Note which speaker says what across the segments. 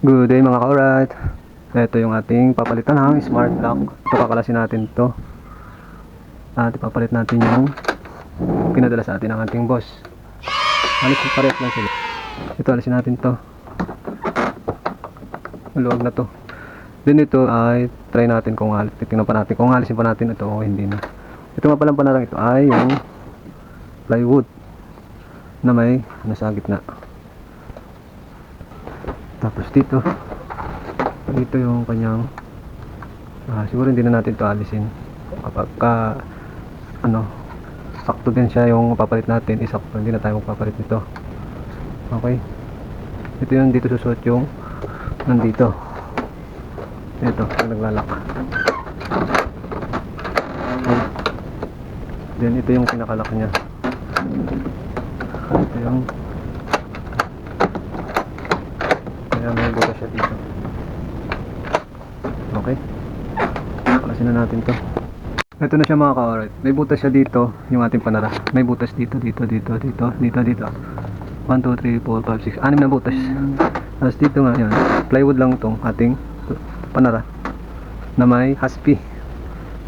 Speaker 1: Good day mga ka-alright. Ito yung ating papalitan ng smart lock. Ito kakalasin natin ito. At ipapalit natin yung pinadala sa atin ng ating boss. Alis parehas lang sila. Ito alisin natin to. Maluwag na to. Then ito ay try natin kung titingnan pa natin kung alisin pa natin ito o hindi na. Ito nga palang panarang ito ay yung plywood na may nasa gitna. Tapos dito yung kanyang siguro hindi na natin ito alisin kapag sakto din siya yung papalit natin, isakto hindi na tayo magpapalit nito. Okay, ito yung dito susuot yung nandito, ito naglalak. Okay. Then ito yung pinakalak nya, ito yung kaya may butas siya dito. Okay, kalasin na natin to. Ito na siya mga ka-alright. May butas siya dito, yung ating panara. May butas dito, dito. 1, 2, 3, 4, 5, 6, 6 na butas. Tapos dito nga, yan, plywood lang itong ating panara na may haspi.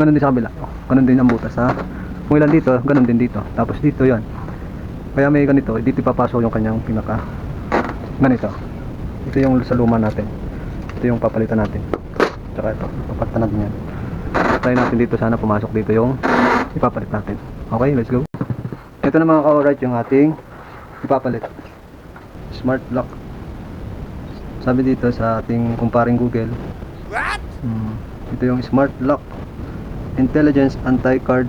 Speaker 1: Ganun din sa kabila. Ganun din ang butas ha. Kung ilan dito, ganun din dito. Tapos dito yan. Kaya may ganito, dito ipapasok yung kanyang pinaka ganito. Ito yung sa luma natin. Ito yung papalitan natin. Tsaka ito, papalitan natin yan. Try natin dito, sana pumasok dito yung ipapalit natin. Okay, let's go. Ito na mga ka-alright yung ating ipapalit. Smart lock. Sabi dito sa ating kumparing Google, ito yung smart lock. Intelligent anti-card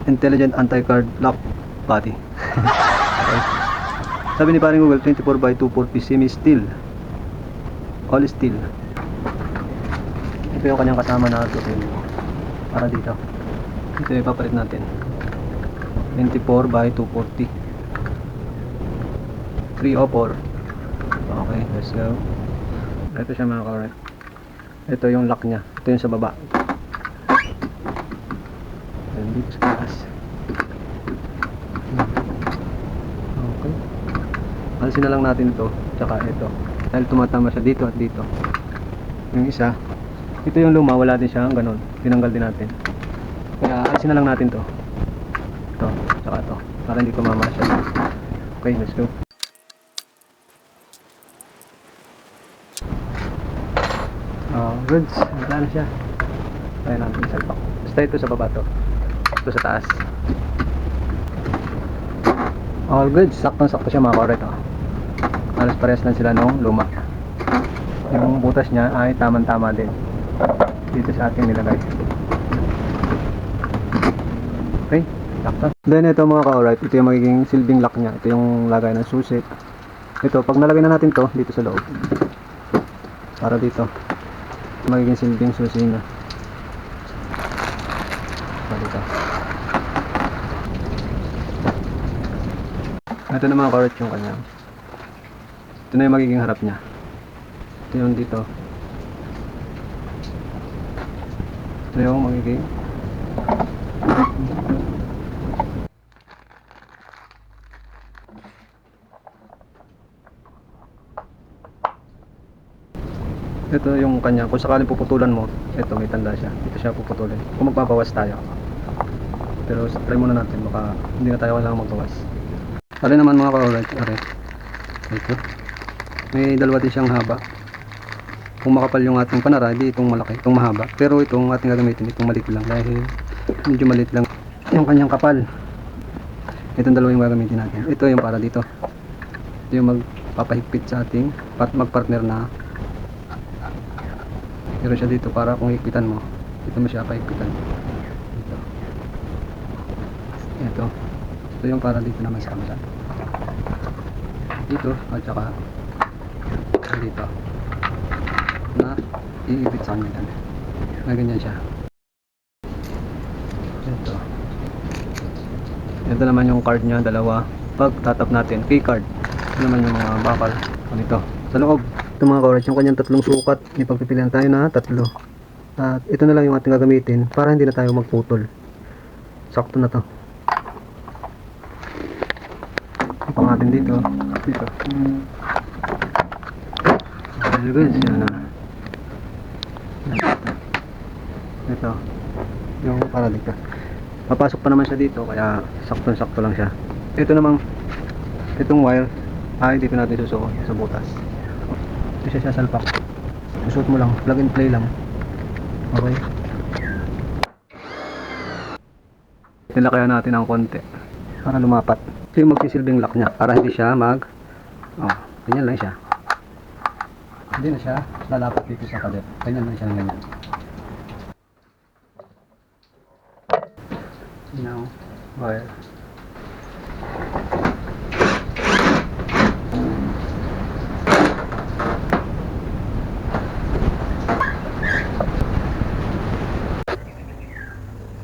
Speaker 1: Intelligent anti-card lock body. Okay. Sabi ni paring Google, 24x240 semi-steel, all steel. Ito yung kanyang kasama na para dito. Ito yung ipapalit natin, 24x240 304. Okay, let's go. Ito siya mga ka-alright. Ito yung lock nya, ito yung sa baba. And dito sa taas. Okay, alisin na lang natin ito, tsaka ito, dahil tumatama siya dito at dito. Yung isa, ito yung luma, wala din siya ganun, tinanggal din natin. Kaya alisin na lang natin to, ito, tsaka ito, para hindi tumama siya. Okay, let's go. Goods, wala na siya. Tayo natin salpak. Basta ito sa baba to, ito sa taas. All good, saktong-sakto siya mga ka-alright. Halos parehas lang sila nung luma. Yung butas niya ay tamang-tama din dito sa ating nilagay. Okay, sakto. Then ito mga ka-alright, ito yung magiging silbing lock niya. Ito yung lagay ng susi. Ito, pag nalagay na natin to dito sa loob, para dito, magiging silbing susi na. Dito. Ito na mga ka-alright yung kanya. Ito na yung magiging harap niya. Ito yung dito. Ito yung magiging ito yung kanya. Kung sakaling puputulan mo, ito may tanda siya. Ito siya puputulin. Kung magbabawas tayo. Pero try muna natin, baka hindi na tayo kailangan magbawas. Pare naman mga ka-alright, ito. May dalawa din siyang haba. Kung makapal yung ating panara, hindi itong malaki, itong mahaba. Pero itong ating gagamitin, itong maliit lang. Dahil medyo maliit lang yung kanyang kapal. Itong dalawa yung gagamitin natin. Ito yung para dito. Ito yung magpapahigpit sa ating magpartner na. Meron siya dito para kung higpitan mo, dito mo siya pahigpitan. Ito yung para dito naman sa kabila. Dito at saka dito na iipit sa kanya na ganyan siya. Ito naman yung card nya, dalawa. Pag tatap natin, key card. Ito naman yung mga bakal dito sa loob. Ito mga ka-alright, yung kanyang tatlong sukat, may pagpipilian tayo na tatlo. At ito na lang yung ating gagamitin para hindi na tayo magputol. Sakto na to. Ipang natin dito. All goods. Yan na. Ito. Yung para dito. Papasok pa naman siya dito kaya sakto-sakto lang siya. Ito namang itong wire ay dito natin susuot sa butas. Ito siya sasalpak. Susuot mo lang, plug and play lang. Okay. Nilakayan natin ng konti para lumapat. Ito yung magsisilbing lock niya para hindi siya ganyan lang siya. Hindi na siya lalapat dito sa kadet. Ganyan lang siya ng ganyan. Now, wire.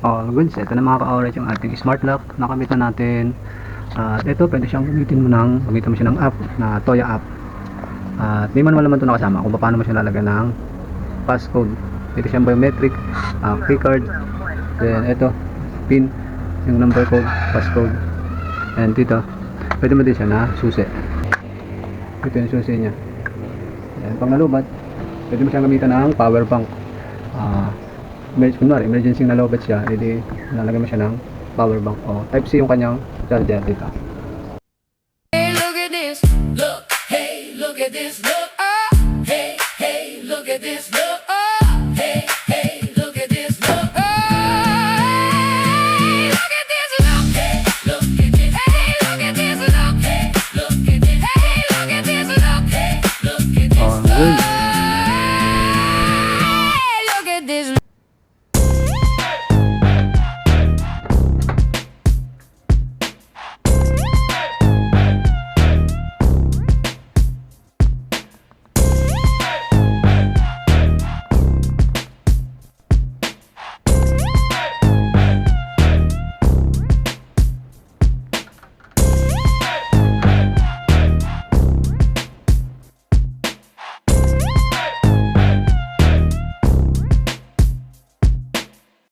Speaker 1: All goods. Ito na mga ka-orange yung ating smart lock. Nakamit na natin. At ito pwede siyang gamitin mo siya ng app na Toya app. At may manual naman ito nakasama kung paano mo siya lalagyan ng passcode. Ito siyang biometric, keycard. Then ito, pin, yung number code, passcode. And dito, pwede mo din siya na susi. Ito yung susi niya. Yan, pang nalubat, pwede mo siyang gamitan ng power bank. Kunwari, emergency na lobat siya, edi nalagyan mo siya ng power bank. O, type C yung kanyang charger dito.
Speaker 2: Hey, look at this. Look, hey, look at this. Look, hey, hey, look at this. Look.